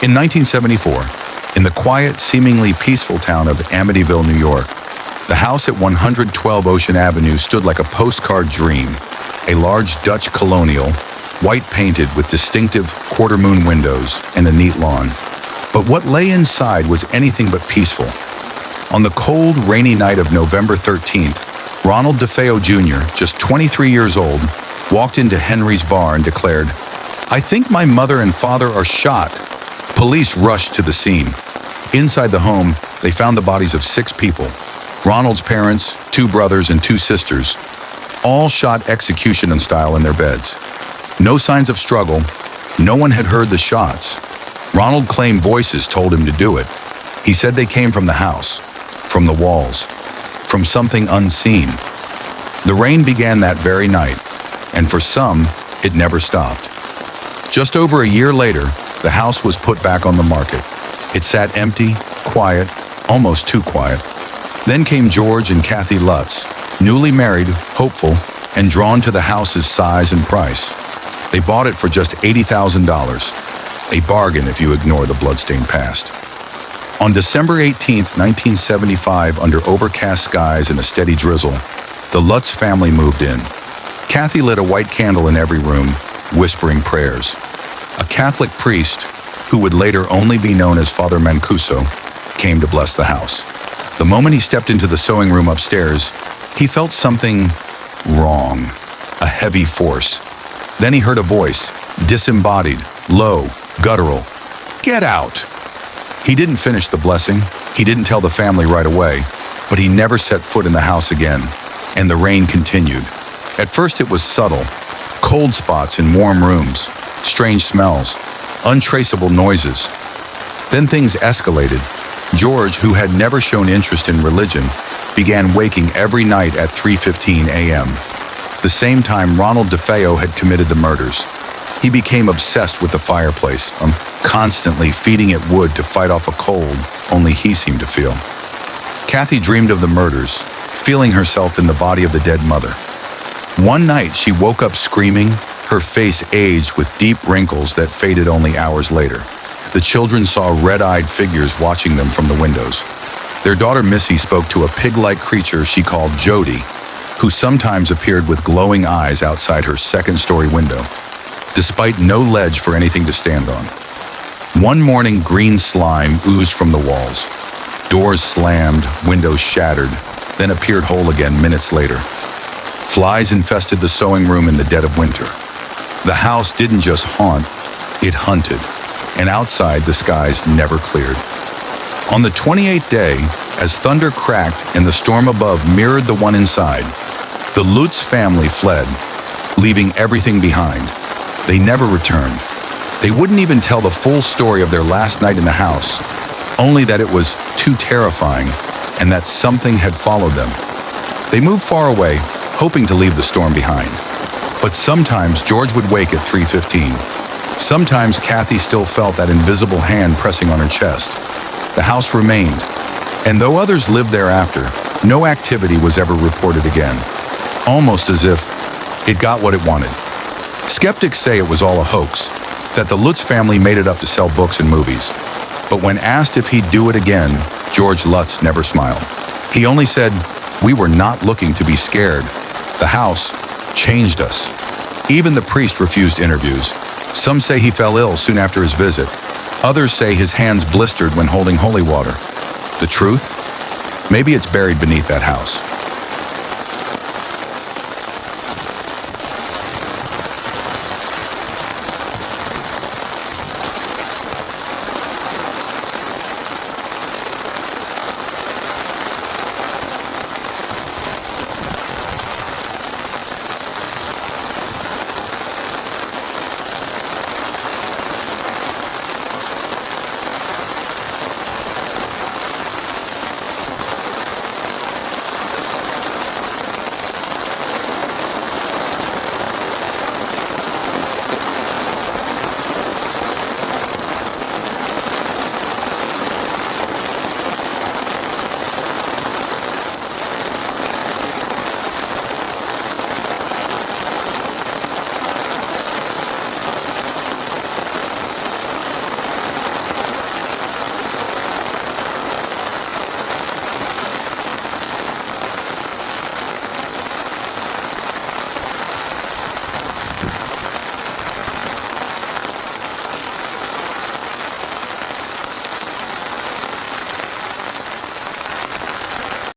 In 1974, in the quiet, seemingly peaceful town of Amityville, New York, the house at 112 Ocean Avenue stood like a postcard dream, a large Dutch colonial, white painted with distinctive quarter-moon windows and a neat lawn. But what lay inside was anything but peaceful. On the cold, rainy night of November 13th, Ronald DeFeo Jr., just 23 years old, walked into Henry's bar and declared, "I think my mother and father are shot." Police rushed to the scene. Inside the home, they found the bodies of 6 people. Ronald's parents, 2 brothers, and 2 sisters, all shot execution style in their beds. No signs of struggle. No one had heard the shots. Ronald claimed voices told him to do it. He said they came from the house, from the walls, from something unseen. The rain began that very night, and for some, it never stopped. Just over a year later, the house was put back on the market. It sat empty, quiet, almost too quiet. Then came George and Kathy Lutz, newly married, hopeful, and drawn to the house's size and price. They bought it for just $80,000, a bargain if you ignore the bloodstained past. On December 18, 1975, under overcast skies and a steady drizzle, the Lutz family moved in. Kathy lit a white candle in every room, whispering prayers. A Catholic priest, who would later only be known as Father Mancuso, came to bless the house. The moment he stepped into the sewing room upstairs, he felt something wrong, a heavy force. Then he heard a voice, disembodied, low, guttural. "Get out!" He didn't finish the blessing. He didn't tell the family right away, but he never set foot in the house again, and the rain continued. At first it was subtle, cold spots in warm rooms, strange smells, untraceable noises. Then things escalated. George, who had never shown interest in religion, began waking every night at 3:15 a.m., the same time Ronald DeFeo had committed the murders. He became obsessed with the fireplace, constantly feeding it wood to fight off a cold only he seemed to feel. Kathy dreamed of the murders, feeling herself in the body of the dead mother. One night she woke up screaming, her face aged with deep wrinkles that faded only hours later. The children saw red-eyed figures watching them from the windows. Their daughter Missy spoke to a pig-like creature she called Jody, who sometimes appeared with glowing eyes outside her second-story window, despite no ledge for anything to stand on. One morning, green slime oozed from the walls. Doors slammed, windows shattered, then appeared whole again minutes later. Flies infested the sewing room in the dead of winter. The house didn't just haunt, it hunted, and outside the skies never cleared. On the 28th day, as thunder cracked and the storm above mirrored the one inside, the Lutz family fled, leaving everything behind. They never returned. They wouldn't even tell the full story of their last night in the house, only that it was too terrifying and that something had followed them. They moved far away, hoping to leave the storm behind. But sometimes George would wake at 3:15. Sometimes Kathy still felt that invisible hand pressing on her chest. The house remained, and though others lived thereafter, no activity was ever reported again, almost as if it got what it wanted. Skeptics say it was all a hoax, that the Lutz family made it up to sell books and movies. But when asked if he'd do it again, George Lutz never smiled. He only said, "We were not looking to be scared. The house changed us." Even the priest refused interviews. Some say he fell ill soon after his visit. Others say his hands blistered when holding holy water. The truth? Maybe it's buried beneath that house.